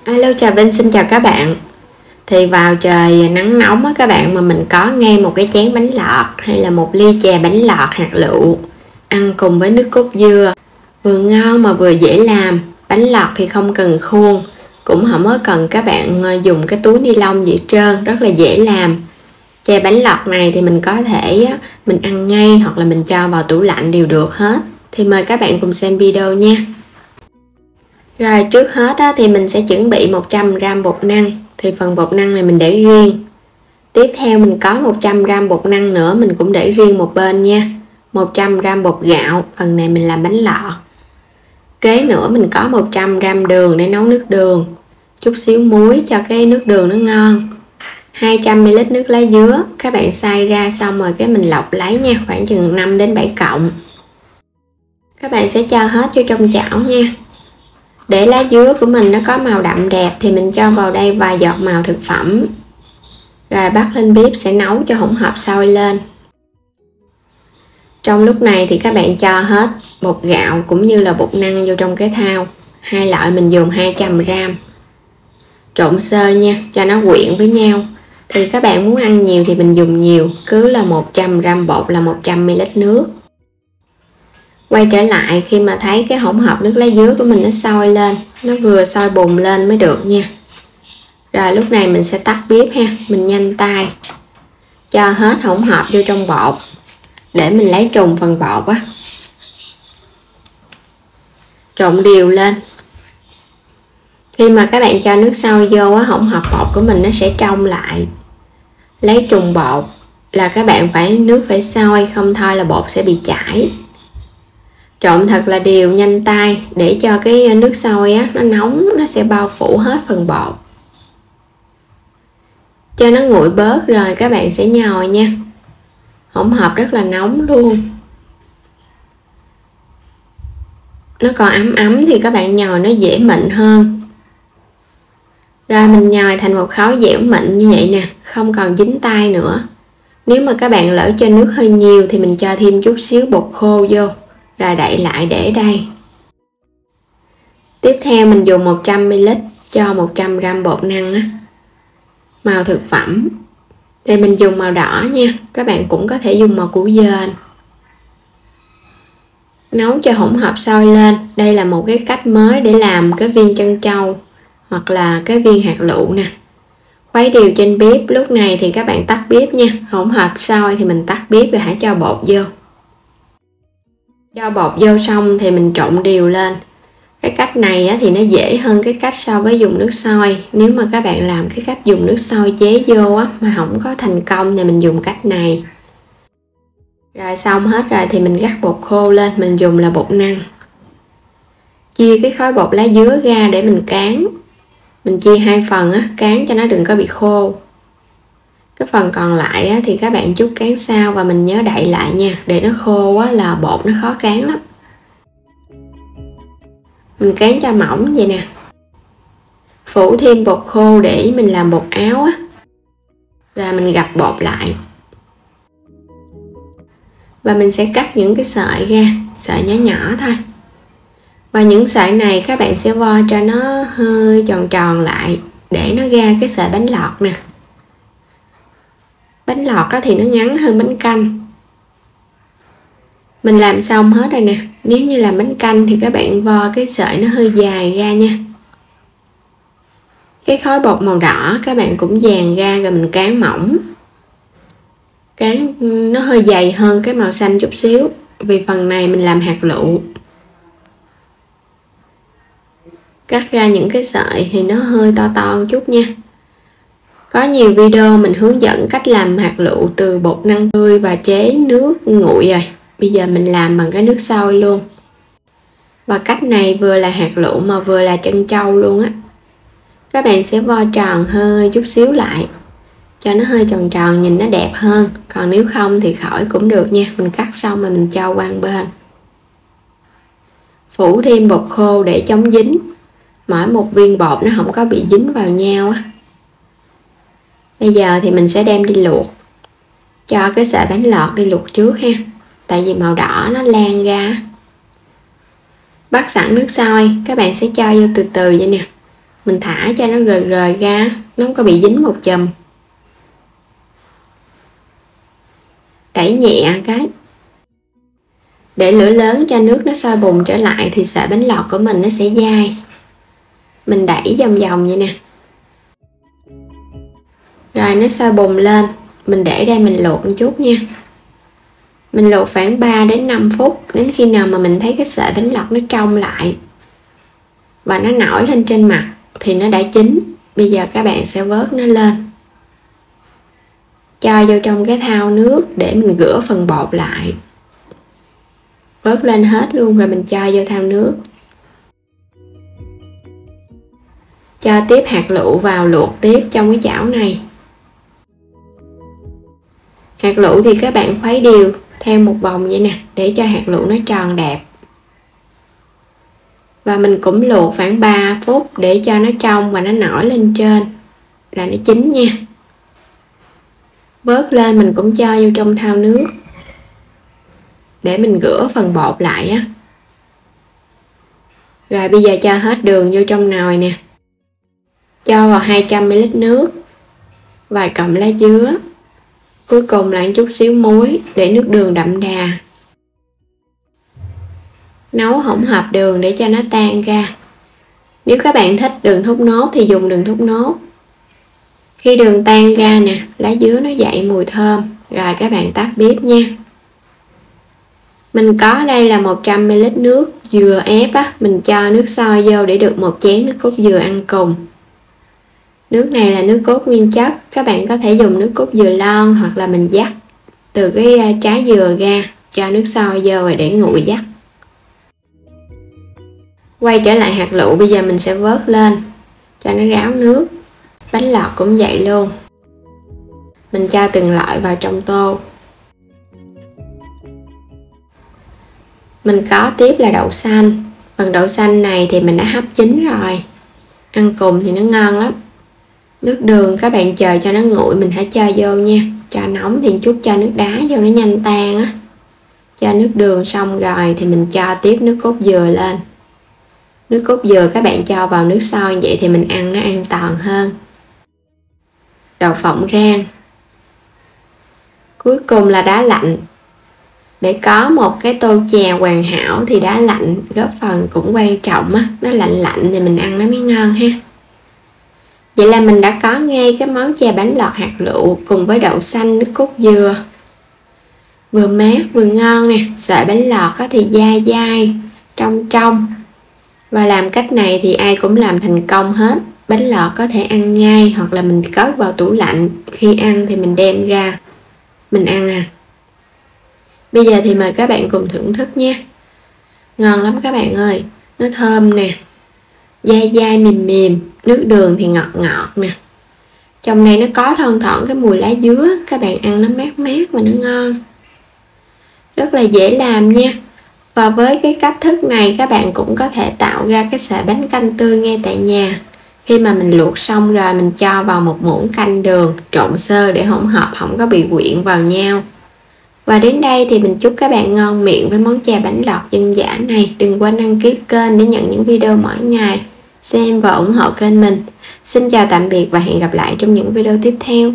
Alo, chào Vinh, xin chào các bạn. Thì vào trời nắng nóng á các bạn, mà mình có ngay một cái chén bánh lọt hay là một ly chè bánh lọt hạt lựu ăn cùng với nước cốt dưa, vừa ngon mà vừa dễ làm. Bánh lọt thì không cần khuôn, cũng không có cần các bạn dùng cái túi ni lông gì trơn, rất là dễ làm. Chè bánh lọt này thì mình có thể mình ăn ngay hoặc là mình cho vào tủ lạnh đều được hết. Thì mời các bạn cùng xem video nha. Rồi trước hết thì mình sẽ chuẩn bị 100g bột năng. Thì phần bột năng này mình để riêng. Tiếp theo mình có 100g bột năng nữa, mình cũng để riêng một bên nha. 100g bột gạo, phần này mình làm bánh lọt. Kế nữa mình có 100g đường để nấu nước đường. Chút xíu muối cho cái nước đường nó ngon. 200ml nước lá dứa, các bạn xay ra xong rồi cái mình lọc lấy nha, khoảng chừng 5 đến 7 cọng. Các bạn sẽ cho hết vô trong chảo nha. Để lá dứa của mình nó có màu đậm đẹp thì mình cho vào đây vài giọt màu thực phẩm. Rồi bắt lên bếp sẽ nấu cho hỗn hợp sôi lên. Trong lúc này thì các bạn cho hết bột gạo cũng như là bột năng vô trong cái thau. Hai loại mình dùng 200g. Trộn sơ nha, cho nó quyện với nhau. Thì các bạn muốn ăn nhiều thì mình dùng nhiều, cứ là 100g bột là 100ml nước. Quay trở lại khi mà thấy cái hỗn hợp nước lá dứa của mình nó sôi lên, nó vừa sôi bùng lên mới được nha. Rồi lúc này mình sẽ tắt bếp ha, mình nhanh tay cho hết hỗn hợp vô trong bột để mình lấy trùng phần bột á. Trộn đều lên. Khi mà các bạn cho nước sôi vô á, hỗn hợp bột của mình nó sẽ trong lại. Lấy trùng bột là các bạn nước phải sôi, không thôi là bột sẽ bị chảy. Trộn thật là đều, nhanh tay để cho cái nước sôi á, nó nóng, nó sẽ bao phủ hết phần bột. Cho nó nguội bớt rồi các bạn sẽ nhồi nha. Hỗn hợp rất là nóng luôn. Nó còn ấm ấm thì các bạn nhồi nó dễ mịn hơn. Rồi mình nhồi thành một khối dẻo mịn như vậy nè, không còn dính tay nữa. Nếu mà các bạn lỡ cho nước hơi nhiều thì mình cho thêm chút xíu bột khô vô. Rồi đậy lại để đây. Tiếp theo mình dùng 100ml cho 100g bột năng á. Màu thực phẩm thì mình dùng màu đỏ nha, các bạn cũng có thể dùng màu củ dền. Nấu cho hỗn hợp sôi lên. Đây là một cái cách mới để làm cái viên trân châu hoặc là cái viên hạt lựu nè. Khuấy đều trên bếp. Lúc này thì các bạn tắt bếp nha. Hỗn hợp sôi thì mình tắt bếp rồi hãy cho bột vô. Cho bột vô xong thì mình trộn đều lên. Cái cách này thì nó dễ hơn cái cách so với dùng nước sôi. Nếu mà các bạn làm cái cách dùng nước sôi chế vô mà không có thành công thì mình dùng cách này. Rồi xong hết rồi thì mình rắc bột khô lên, mình dùng là bột năng. Chia cái khối bột lá dứa ra để mình cán. Mình chia hai phần cán cho nó đừng có bị khô. Cái phần còn lại thì các bạn chút cán sau và mình nhớ đậy lại nha, để nó khô là bột nó khó cán lắm. Mình cán cho mỏng vậy nè. Phủ thêm bột khô để mình làm bột áo Và mình gập bột lại. Và mình sẽ cắt những cái sợi ra, sợi nhỏ nhỏ thôi. Và những sợi này các bạn sẽ vo cho nó hơi tròn tròn lại để nó ra cái sợi bánh lọt nè. Bánh lọt thì nó ngắn hơn bánh canh. Mình làm xong hết rồi nè. Nếu như làm bánh canh thì các bạn vo cái sợi nó hơi dài ra nha. Cái khối bột màu đỏ các bạn cũng dàn ra rồi mình cán mỏng. Cán nó hơi dày hơn cái màu xanh chút xíu, vì phần này mình làm hạt lựu. Cắt ra những cái sợi thì nó hơi to to một chút nha. Có nhiều video mình hướng dẫn cách làm hạt lựu từ bột năng tươi và chế nước nguội rồi. Bây giờ mình làm bằng cái nước sôi luôn. Và cách này vừa là hạt lựu mà vừa là trân châu luôn á. Các bạn sẽ vo tròn hơi chút xíu lại, cho nó hơi tròn tròn nhìn nó đẹp hơn. Còn nếu không thì khỏi cũng được nha. Mình cắt xong rồi mình cho qua bên. Phủ thêm bột khô để chống dính. Mỗi một viên bột nó không có bị dính vào nhau Bây giờ thì mình sẽ đem đi luộc. Cho cái sợi bánh lọt đi luộc trước ha. Tại vì màu đỏ nó lan ra. Bắt sẵn nước sôi, các bạn sẽ cho vô từ từ vậy nè. Mình thả cho nó rời rời ra, nó không có bị dính một chùm. Đẩy nhẹ cái. Để lửa lớn cho nước nó sôi bùng trở lại thì sợi bánh lọt của mình nó sẽ dai. Mình đẩy vòng vòng vậy nè. Rồi nó sôi bùng lên, mình để đây mình luộc một chút nha. Mình luộc khoảng 3 đến 5 phút đến khi nào mà mình thấy cái sợi bánh lọt nó trong lại và nó nổi lên trên mặt thì nó đã chín. Bây giờ các bạn sẽ vớt nó lên, cho vô trong cái thau nước để mình rửa phần bột lại. Vớt lên hết luôn rồi mình cho vô thau nước. Cho tiếp hạt lựu vào luộc tiếp trong cái chảo này. Hạt lựu thì các bạn khuấy đều theo một vòng vậy nè, để cho hạt lựu nó tròn đẹp. Và mình cũng luộc khoảng 3 phút để cho nó trong và nó nổi lên trên là nó chín nha. Vớt lên mình cũng cho vô trong thau nước để mình rửa phần bột lại á. Rồi bây giờ cho hết đường vô trong nồi nè. Cho vào 200ml nước, vài cọng lá dứa, cuối cùng là một chút xíu muối để nước đường đậm đà. Nấu hỗn hợp đường để cho nó tan ra. Nếu các bạn thích đường thốt nốt thì dùng đường thốt nốt. Khi đường tan ra nè, lá dứa nó dậy mùi thơm, rồi các bạn tắt bếp nha. Mình có đây là 100ml nước dừa ép á, mình cho nước sôi vô để được một chén nước cốt dừa ăn cùng. Nước này là nước cốt nguyên chất, các bạn có thể dùng nước cốt dừa lon hoặc là mình vắt từ cái trái dừa ra, cho nước sôi vô rồi để nguội vắt. Quay trở lại hạt lựu, bây giờ mình sẽ vớt lên cho nó ráo nước. Bánh lọt cũng vậy luôn. Mình cho từng loại vào trong tô. Mình có tiếp là đậu xanh. Phần đậu xanh này thì mình đã hấp chín rồi, ăn cùng thì nó ngon lắm. Nước đường các bạn chờ cho nó nguội mình hãy cho vô nha. Cho nóng thì chút cho nước đá vô nó nhanh tan á. Cho nước đường xong rồi thì mình cho tiếp nước cốt dừa lên. Nước cốt dừa các bạn cho vào nước sôi vậy thì mình ăn nó an toàn hơn. Đậu phộng rang. Cuối cùng là đá lạnh. Để có một cái tô chè hoàn hảo thì đá lạnh góp phần cũng quan trọng á. Nó lạnh lạnh thì mình ăn nó mới ngon ha. Vậy là mình đã có ngay cái món chè bánh lọt hạt lựu cùng với đậu xanh nước cốt dừa. Vừa mát vừa ngon nè. Sợi bánh lọt thì dai dai, trong trong. Và làm cách này thì ai cũng làm thành công hết. Bánh lọt có thể ăn ngay hoặc là mình cất vào tủ lạnh. Khi ăn thì mình đem ra mình ăn à. Bây giờ thì mời các bạn cùng thưởng thức nha. Ngon lắm các bạn ơi. Nó thơm nè, dai dai mềm mềm, nước đường thì ngọt ngọt nè. Trong này nó có thoang thoảng cái mùi lá dứa, các bạn ăn nó mát mát và nó ngon. Rất là dễ làm nha. Và với cái cách thức này các bạn cũng có thể tạo ra cái sợi bánh canh tươi ngay tại nhà. Khi mà mình luộc xong rồi mình cho vào một muỗng canh đường, trộn sơ để hỗn hợp không có bị quyện vào nhau. Và đến đây thì mình chúc các bạn ngon miệng với món chè bánh lọt dân dã này. Đừng quên đăng ký kênh để nhận những video mỗi ngày, xem và ủng hộ kênh mình. Xin chào tạm biệt và hẹn gặp lại trong những video tiếp theo.